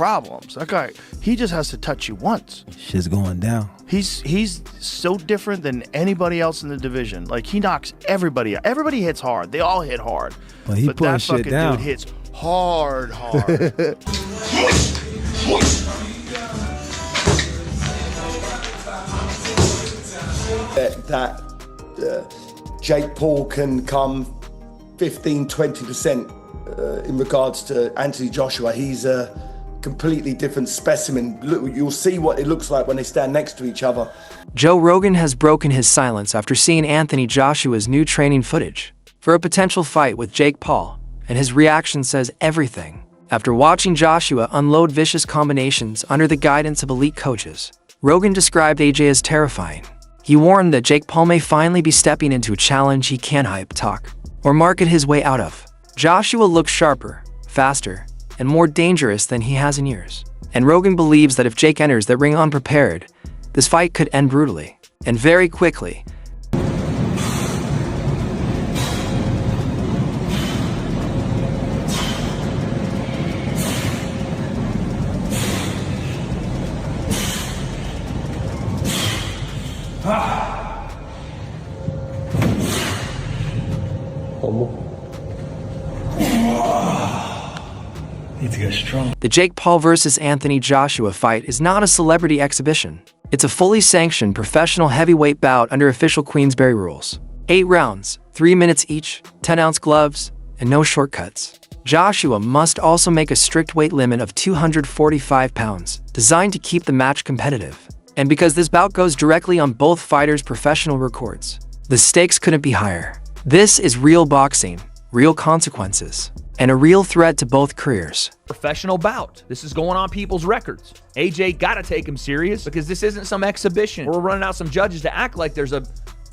problems. That guy, he just has to touch you once. Shit's going down. He's so different than anybody else in the division. Like, he knocks everybody out. Everybody hits hard. They all hit hard. But that fucking down. dude hits hard. Jake Paul can come 15-20% in regards to Anthony Joshua. He's a completely different specimen. Look, you'll see what it looks like when they stand next to each other. Joe Rogan has broken his silence after seeing Anthony Joshua's new training footage for a potential fight with Jake Paul, and his reaction says everything. After watching Joshua unload vicious combinations under the guidance of elite coaches, Rogan described AJ as terrifying. He warned that Jake Paul may finally be stepping into a challenge he can't hype, talk, or market his way out of. Joshua looks sharper, faster, and more dangerous than he has in years. And Rogan believes that if Jake enters the ring unprepared, this fight could end brutally, and very quickly. Need to get strong. The Jake Paul versus Anthony Joshua fight is not a celebrity exhibition. It's a fully sanctioned professional heavyweight bout under official Queensberry rules. 8 rounds, 3 minutes each, 10-ounce gloves, and no shortcuts. Joshua must also make a strict weight limit of 245 pounds, designed to keep the match competitive. And because this bout goes directly on both fighters' professional records, the stakes couldn't be higher. This is real boxing, real consequences, and a real threat to both careers. Professional bout. This is going on people's records. AJ gotta take him serious because this isn't some exhibition. We're running out some judges to act like there's a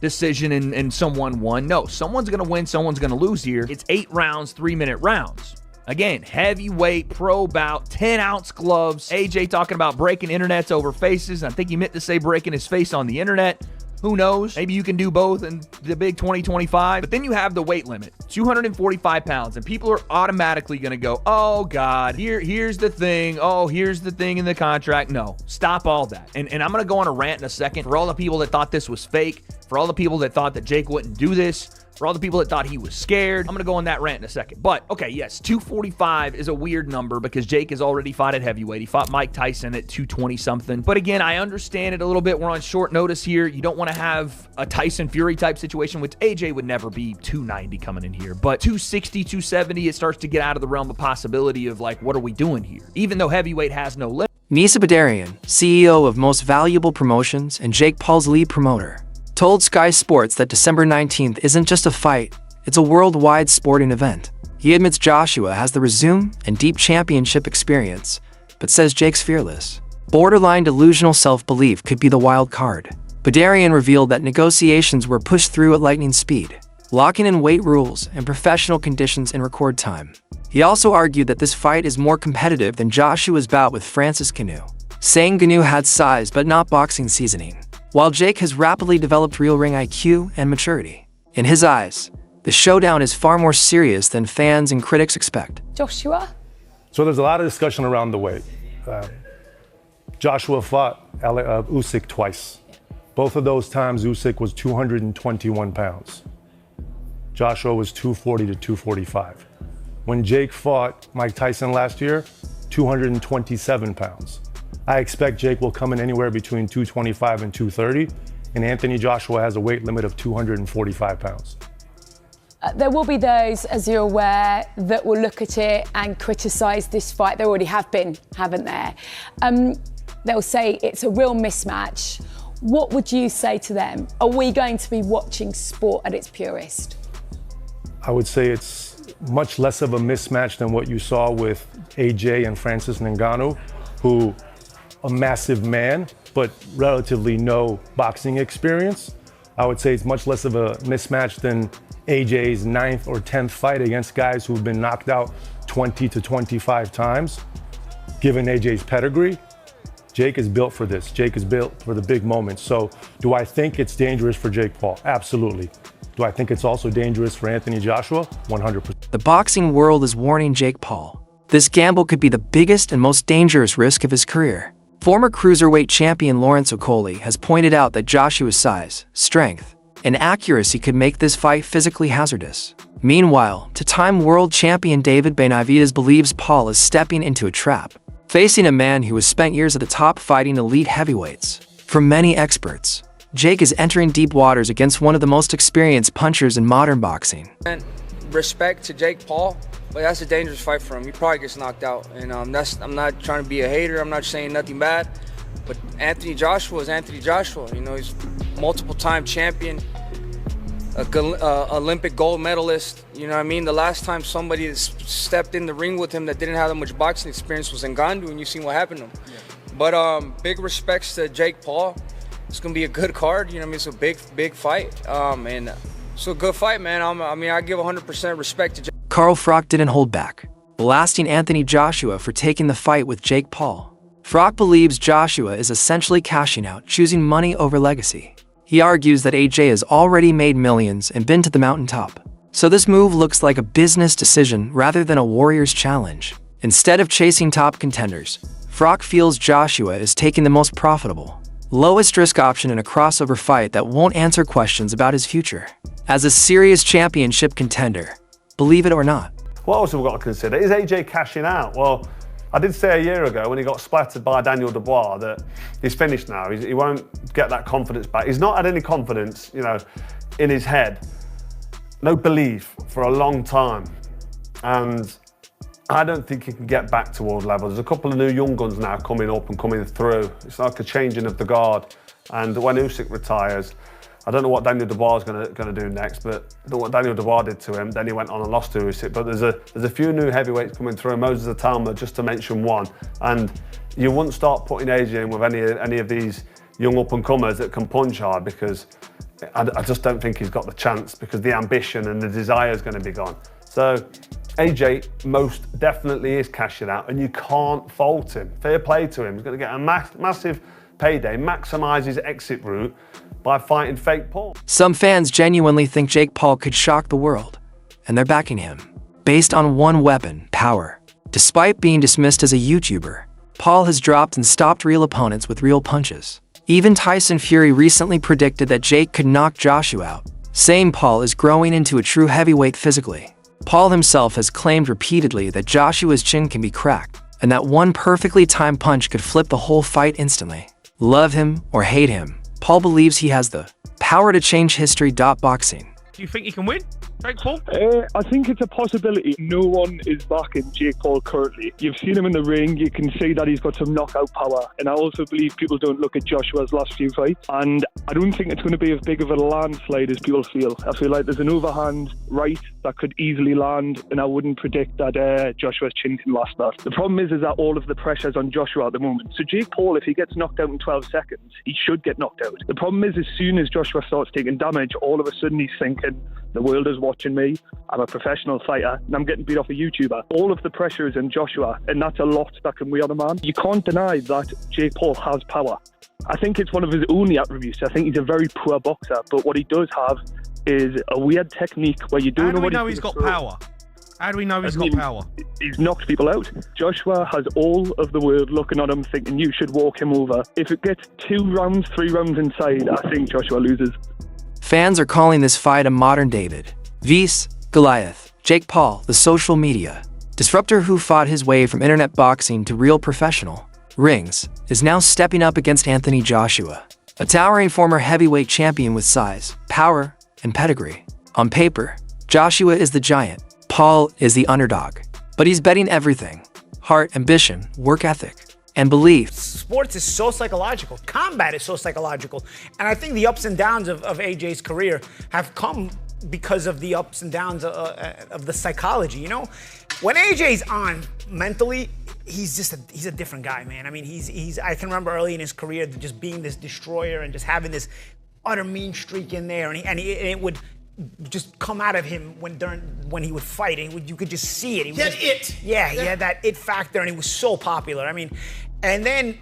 decision and someone won. No, someone's gonna win, someone's gonna lose here. It's 8 rounds, 3-minute rounds. Again, heavyweight pro bout, 10-ounce gloves. AJ talking about breaking internets over faces. I think he meant to say breaking his face on the internet. Who knows? Maybe you can do both in the big 2025. But then you have the weight limit, 245 pounds, and people are automatically going to go, oh, God, here's the thing. Oh, here's the thing in the contract. No, stop all that. And I'm going to go on a rant in a second for all the people that thought this was fake, for all the people that thought that Jake wouldn't do this, for all the people that thought he was scared. I'm going to go on that rant in a second. But, okay, yes, 245 is a weird number because Jake has already fought at heavyweight. He fought Mike Tyson at 220-something. But again, I understand it a little bit. We're on short notice here. You don't want to have a Tyson Fury type situation, which AJ would never be 290 coming in here. But 260, 270, it starts to get out of the realm of possibility of, like, what are we doing here? Even though heavyweight has no limit. Nisa Badarian, CEO of Most Valuable Promotions and Jake Paul's lead promoter, told Sky Sports that December 19th isn't just a fight, it's a worldwide sporting event. He admits Joshua has the resume and deep championship experience, but says Jake's fearless, borderline delusional self-belief could be the wild card. Badarian revealed that negotiations were pushed through at lightning speed, locking in weight rules and professional conditions in record time. He also argued that this fight is more competitive than Joshua's bout with Francis Ngannou, saying Ngannou had size but not boxing seasoning, while Jake has rapidly developed real ring IQ and maturity. In his eyes, the showdown is far more serious than fans and critics expect. Joshua? So there's a lot of discussion around the weight. Joshua fought Usyk twice. Both of those times, Usyk was 221 pounds. Joshua was 240 to 245. When Jake fought Mike Tyson last year, 227 pounds. I expect Jake will come in anywhere between 225 and 230, and Anthony Joshua has a weight limit of 245 pounds. There will be those, as you're aware, that will look at it and criticise this fight. There already have been, haven't there? They'll say it's a real mismatch. What would you say to them? Are we going to be watching sport at its purest? I would say it's much less of a mismatch than what you saw with AJ and Francis Ngannou, who a massive man, but relatively no boxing experience. I would say it's much less of a mismatch than AJ's 9th or 10th fight against guys who've been knocked out 20 to 25 times. Given AJ's pedigree, Jake is built for this. Jake is built for the big moments. So do I think it's dangerous for Jake Paul? Absolutely. Do I think it's also dangerous for Anthony Joshua? 100%. The boxing world is warning Jake Paul. This gamble could be the biggest and most dangerous risk of his career. Former cruiserweight champion Lawrence Okolie has pointed out that Joshua's size, strength, and accuracy could make this fight physically hazardous. Meanwhile, two-time world champion David Benavidez believes Paul is stepping into a trap, facing a man who has spent years at the top fighting elite heavyweights. For many experts, Jake is entering deep waters against one of the most experienced punchers in modern boxing. And respect to Jake Paul, but that's a dangerous fight for him. He probably gets knocked out, and I'm not trying to be a hater. I'm not saying nothing bad, but Anthony Joshua is Anthony Joshua. You know, he's multiple-time champion, Olympic gold medalist. You know what I mean? The last time somebody stepped in the ring with him that didn't have that much boxing experience was Ngannou, and you've seen what happened to him. Yeah. But big respects to Jake Paul. It's gonna be a good card. You know what I mean? It's a big fight, and it's a good fight, man. I give 100% respect to Jake. Carl Froch didn't hold back, blasting Anthony Joshua for taking the fight with Jake Paul. Froch believes Joshua is essentially cashing out, choosing money over legacy. He argues that AJ has already made millions and been to the mountaintop, so this move looks like a business decision rather than a warrior's challenge. Instead of chasing top contenders, Froch feels Joshua is taking the most profitable, lowest risk option in a crossover fight that won't answer questions about his future. As a serious championship contender, believe it or not. What else have we got to consider? Is AJ cashing out? Well, I did say a year ago when he got splattered by Daniel Dubois that he's finished now. He won't get that confidence back. He's not had any confidence, you know, in his head. No belief for a long time. And I don't think he can get back to world level. There's a couple of new young guns now coming up and coming through. It's like a changing of the guard. And when Usyk retires, I don't know what Daniel Dubois is going to do next, but I don't know what Daniel Dubois did to him. Then he went on and lost to Usyk. But there's a few new heavyweights coming through. Moses Atalma, just to mention one. And you wouldn't start putting AJ in with any of these young up-and-comers that can punch hard, because I just don't think he's got the chance, because the ambition and the desire is going to be gone. So AJ most definitely is cashing out, and you can't fault him. Fair play to him. He's going to get a massive payday, maximise his exit route by fighting fake Paul. Some fans genuinely think Jake Paul could shock the world, and they're backing him, based on one weapon, power. Despite being dismissed as a YouTuber, Paul has dropped and stopped real opponents with real punches. Even Tyson Fury recently predicted that Jake could knock Joshua out, saying Paul is growing into a true heavyweight physically. Paul himself has claimed repeatedly that Joshua's chin can be cracked, and that one perfectly timed punch could flip the whole fight instantly. Love him or hate him, Paul believes he has the power to change history. Boxing. Do you think he can win, Jake Paul? I think it's a possibility. No one is backing Jake Paul currently. You've seen him in the ring. You can see that he's got some knockout power. And I also believe people don't look at Joshua's last few fights. And I don't think it's going to be as big of a landslide as people feel. I feel like there's an overhand right that could easily land. And I wouldn't predict that Joshua's chin can last that. The problem is that all of the pressure's on Joshua at the moment. So Jake Paul, if he gets knocked out in 12 seconds, he should get knocked out. The problem is, as soon as Joshua starts taking damage, all of a sudden he's thinking, the world is watching me, I'm a professional fighter, and I'm getting beat off a YouTuber. All of the pressure is in Joshua, and that's a lot that can weigh on a man. You can't deny that Jake Paul has power. I think it's one of his only attributes. I think he's a very poor boxer, but what he does have is a weird technique where you don't know what he's got power. How do we know he's got power? He's knocked people out. Joshua has all of the world looking at him thinking you should walk him over. If it gets 2 rounds, 3 rounds inside, I think Joshua loses. Fans are calling this fight a modern David vs. Goliath. Jake Paul, the social media disruptor who fought his way from internet boxing to real professional rings, is now stepping up against Anthony Joshua, a towering former heavyweight champion with size, power, and pedigree. On paper, Joshua is the giant, Paul is the underdog, but he's betting everything: heart, ambition, work ethic, and belief. Sports is so psychological. Combat is so psychological. And I think the ups and downs of AJ's career have come because of the ups and downs of the psychology, you know? When AJ's on mentally, he's a different guy, man. I mean, I can remember early in his career just being this destroyer and just having this utter mean streak in there, and it would just come out of him when he would fight, and you could just see it. He had that it factor, and he was so popular. I mean, and then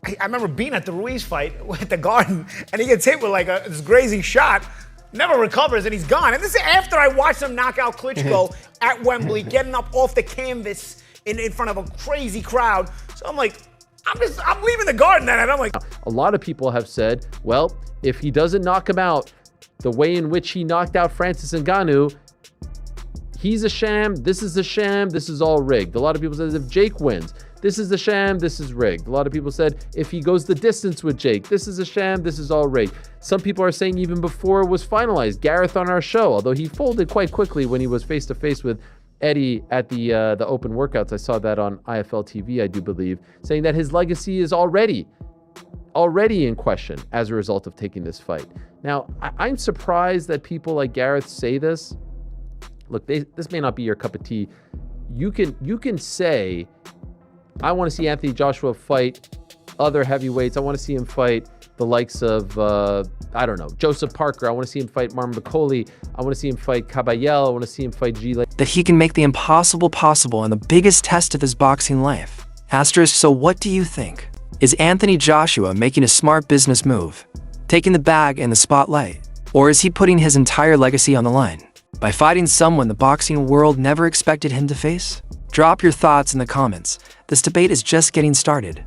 I remember being at the Ruiz fight at the Garden, and he gets hit with like this grazing shot, never recovers, and he's gone. And this is after I watched him knock out Klitschko at Wembley, getting up off the canvas, in front of a crazy crowd. So I'm like, I'm leaving the garden then. And I'm like, a lot of people have said, well, if he doesn't knock him out the way in which he knocked out Francis Ngannou, he's a sham, this is a sham, this is all rigged. A lot of people said if Jake wins, this is a sham, this is rigged. A lot of people said if he goes the distance with Jake, this is a sham, this is all rigged. Some people are saying even before it was finalized, Gareth on our show, although he folded quite quickly when he was face-to-face with Eddie at the open workouts. I saw that on IFL TV, I do believe, saying that his legacy is already in question as a result of taking this fight. Now, I'm surprised that people like Gareth say this. Look, this may not be your cup of tea. You can say, I want to see Anthony Joshua fight other heavyweights. I want to see him fight the likes of, I don't know, Joseph Parker. I want to see him fight Marvin McCauley. I want to see him fight Caballel. I want to see him fight Gile. That he can make the impossible possible in the biggest test of his boxing life. Asterisk, so what do you think? Is Anthony Joshua making a smart business move? Taking the bag in the spotlight? Or is he putting his entire legacy on the line? By fighting someone the boxing world never expected him to face? Drop your thoughts in the comments. This debate is just getting started.